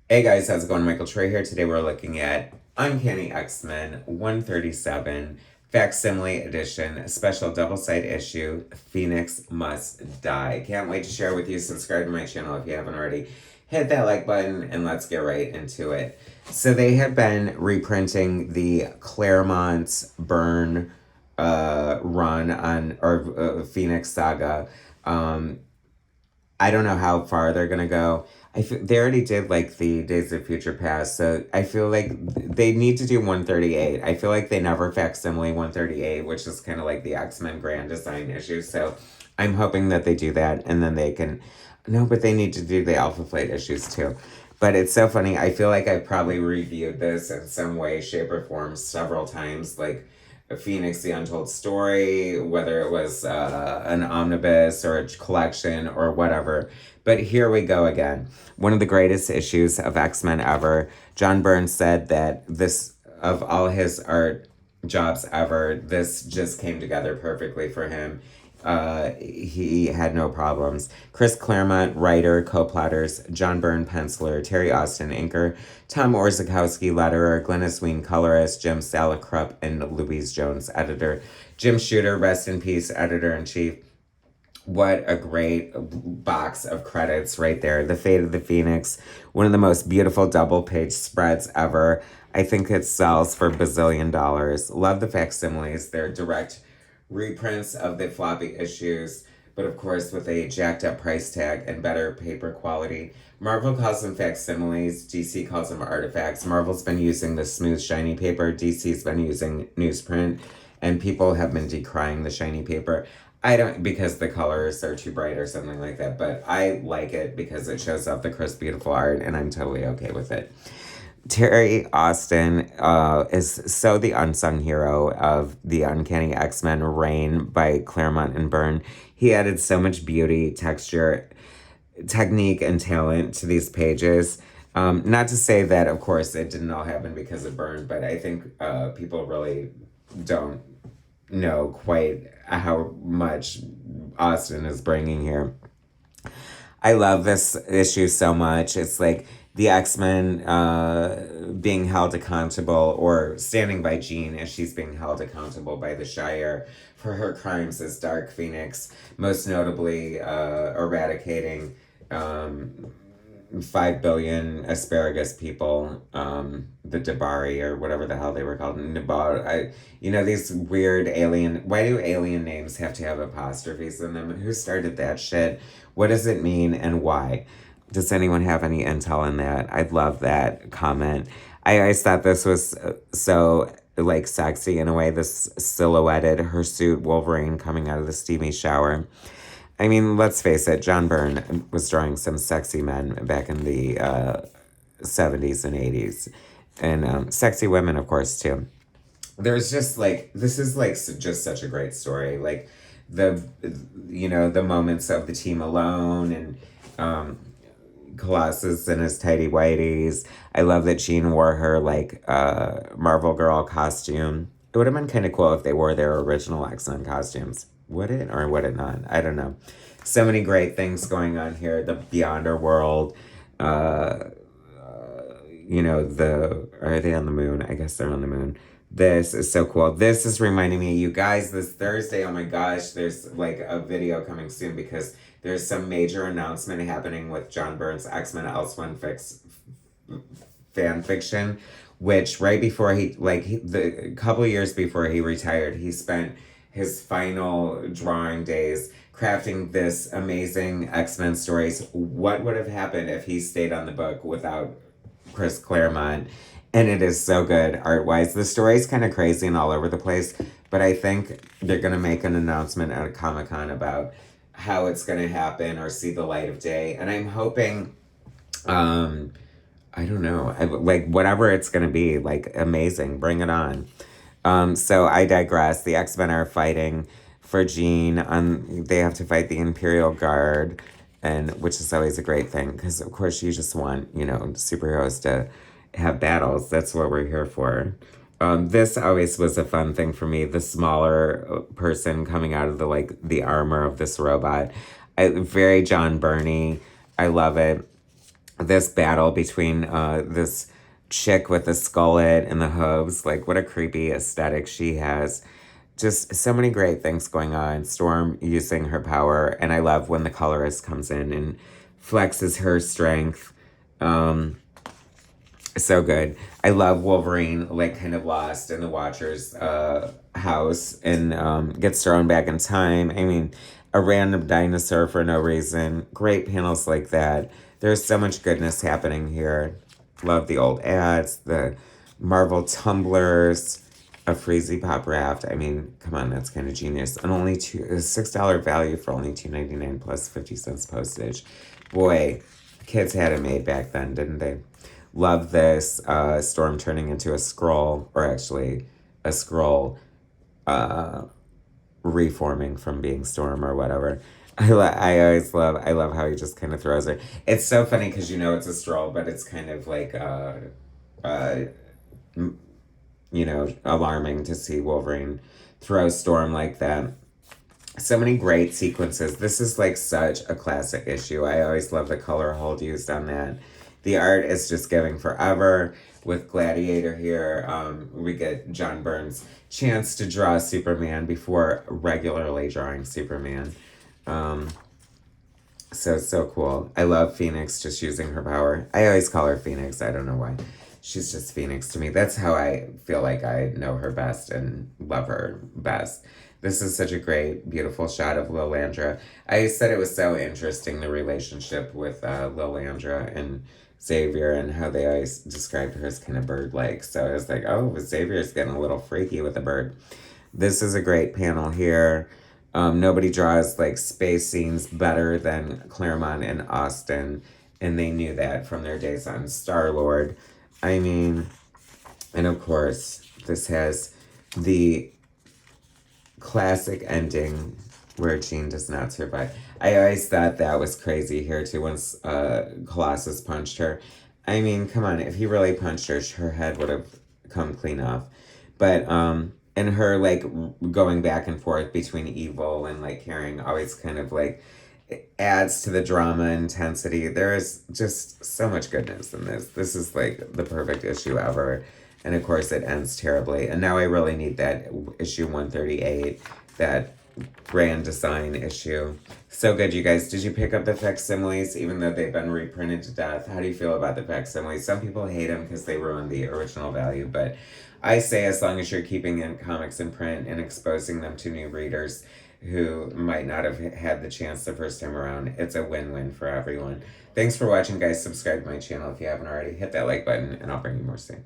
Hey guys, how's it going? Michael Troy here. Today we're looking at Uncanny X-Men 137 Facsimile Edition, special double-side issue, Phoenix Must Die. Can't wait to share with you. Subscribe to my channel if you haven't already. Hit that like button and let's get right into it. So they had been reprinting the Claremont Byrne run on, or Phoenix Saga. Um, I don't know how far they're gonna go. They already did like the Days of Future Past, so I feel like they need to do 138. I feel like they never facsimile 138, which is kind of like the X-Men Grand Design issue. So I'm hoping that they do that, and then they can. No, but they need to do the Alpha Flight issues too. But it's so funny. I feel like I probably reviewed this in some way, shape, or form several times. Like Phoenix the Untold Story, whether it was an omnibus or a collection or whatever. But here we go again. One of the greatest issues of X-Men ever. John Byrne said that this, of all his art jobs ever, this just came together perfectly for him. He had no problems. Chris Claremont, writer, co-plotters, John Byrne, penciler, Terry Austin, inker, Tom Orzechowski, letterer, Glynis Wein, colorist, Jim Salicrup, and Louise Jones, editor. Jim Shooter, rest in peace, editor-in-chief. What a great box of credits right there. The Fate of the Phoenix, one of the most beautiful double-page spreads ever. I think it sells for bazillion dollars. Love the facsimiles. They're direct reprints of the floppy issues, but of course with a jacked up price tag and better paper quality. Marvel calls them facsimiles, DC calls them artifacts. Marvel's been using the smooth, shiny paper, DC's been using newsprint, and people have been decrying the shiny paper. I don't, because the colors are too bright or something like that, but I like it because it shows off the crisp, beautiful art, and I'm totally okay with it. Terry Austin is so the unsung hero of the Uncanny X-Men reign by Claremont and Byrne. He added so much beauty, texture, technique, and talent to these pages. Not to say that, of course, it didn't all happen because of Byrne, but I think people really don't know quite how much Austin is bringing here. I love this issue so much. It's like the X-Men being held accountable, or standing by Jean as she's being held accountable by the Shi'ar for her crimes as Dark Phoenix, most notably eradicating 5 billion asparagus people, the Dabari or whatever the hell they were called. These weird alien. Why do alien names have to have apostrophes in them? Who started that shit? What does it mean and why? Does anyone have any intel on that? I'd love that comment. I always thought this was so like sexy in a way. This silhouetted hirsute Wolverine coming out of the steamy shower. I mean, let's face it, John Byrne was drawing some sexy men back in the 70s and 80s. And sexy women, of course, too. There's just like, this is like just such a great story. Like the moments of the team alone, and Colossus in his tidy whities. I love that Jean wore her like Marvel Girl costume. It would have been kind of cool if they wore their original X-Men costumes. Would it or would it not? I don't know. So many great things going on here. The Beyonder world. Are they on the moon? I guess they're on the moon. This is so cool. This is reminding me, you guys, this Thursday, oh my gosh, there's like a video coming soon because there's some major announcement happening with John Byrne's X-Men Elseworld fan fiction, which right before the couple years before he retired, he spent his final drawing days crafting this amazing X-Men stories. What would have happened if he stayed on the book without Chris Claremont? And it is so good art-wise. The story's kind of crazy and all over the place, but I think they're going to make an announcement at a Comic-Con about how it's going to happen or see the light of day. And I'm hoping, I don't know, like whatever it's going to be, like amazing, bring it on. So I digress. The X-Men are fighting for Jean. They have to fight the Imperial Guard, and which is always a great thing because, of course, you just want, superheroes to have battles. That's what we're here for. This always was a fun thing for me. The smaller person coming out of the armor of this robot. Very John Byrne. I love it. this battle between this chick with the skullet and the hooves. Like, what a creepy aesthetic she has. Just so many great things going on. Storm using her power, and I love when the colorist comes in and flexes her strength. So good. I love Wolverine, like, kind of lost in the Watcher's house and gets thrown back in time. I mean, a random dinosaur for no reason. Great panels like that. There's so much goodness happening here. Love the old ads, the Marvel tumblers, a Freezy Pop raft. I mean, come on, that's kind of genius. And only $6 value for only $2.99 plus 50 cents postage. Boy, kids had it made back then, didn't they? Love this Storm turning into a scroll, or actually a scroll reforming from being Storm or whatever. I love how he just kind of throws her. It's so funny because you know it's a stroll, but it's kind of like alarming to see Wolverine throw Storm like that. So many great sequences. This is like such a classic issue. I always love the color hold used on that. The art is just giving forever. With Gladiator here, we get John Byrne's chance to draw Superman before regularly drawing Superman. So cool. I love Phoenix just using her power. I always call her Phoenix. I don't know why. She's just Phoenix to me. That's how I feel like I know her best and love her best. This is such a great, beautiful shot of Lilandra. I said it was so interesting, the relationship with Lilandra and Xavier, and how they always described her as kind of bird-like. So I was like, oh, Xavier's getting a little freaky with a bird. This is a great panel here. Nobody draws like space scenes better than Claremont and Austin, and they knew that from their days on Star-Lord. I mean, and of course, this has the classic ending where Jean does not survive. I always thought that was crazy here too, once Colossus punched her. I mean, come on, if he really punched her, her head would have come clean off. But and her like going back and forth between evil and like caring always kind of like it adds to the drama intensity. There is just so much goodness in this. This is like the perfect issue ever. And of course it ends terribly. And now I really need that issue 138, that Grand Design issue. So good, you guys. Did you pick up the facsimiles, even though they've been reprinted to death? How do you feel about the facsimiles? Some people hate them because they ruin the original value, but I say as long as you're keeping in comics in print and exposing them to new readers who might not have had the chance the first time around, it's a win-win for everyone. Thanks for watching, guys. Subscribe to my channel if you haven't already. Hit that like button, and I'll bring you more soon.